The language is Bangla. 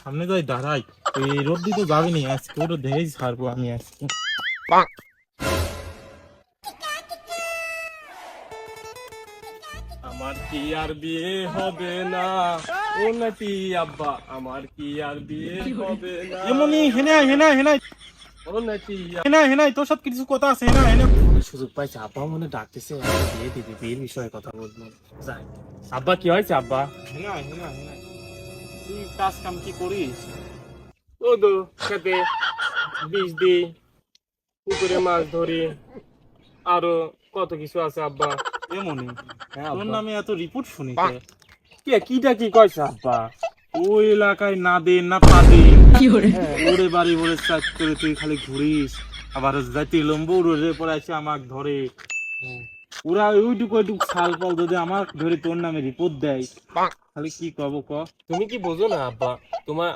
সামনে যাই দাঁড়াই, এই রোদ দিতে যাবি নি আজকে, ওটা দেখেই ছাড়বো আমি আজকে। আমার কি আর বিয়ে হবে না, ও নাতি আব্বা, আমার কি আর বিয়ে হবে না। এমনি হেনাই হেনাই হেনাই, ও নাতি হেনাই হেনাই, তোর সাথে কিছু কথা আছে, হেনা হেনা। সুযোগ পাইছে, আব্বা মনে ডাকতেছে, বিয়ে দিবি, বিয়ের বিষয়ে কথা বলবো। যাই। আব্বা কি হয়েছে আব্বা? হেনাই হেনাই হেনাই, তুই কাজ কাম কি করিস? ও তো খেতে বীজ দিই, পুকুরে মাছ ধরি, আরো কত কিছু আছে আব্বা। এমনই। তোর নামে এত রিপোর্ট শুনি কে কিটা কি কইছে আব্বা? ওই এলাকায় না দে না পাদে, ওরে বাড়ি বলে চাক করে তুই খালি ঘুরিস, আবার যাইতে লম্বু রোডে পরে এসে আমাকে ধরে। ওরা ওইটুকু ওইটুকু ছাল পাল যদি আমার ধরে তোর নামে রিপোর্ট দেয়, খালি কি কব ক? তুমি কি বোঝো না আব্বা? তোমার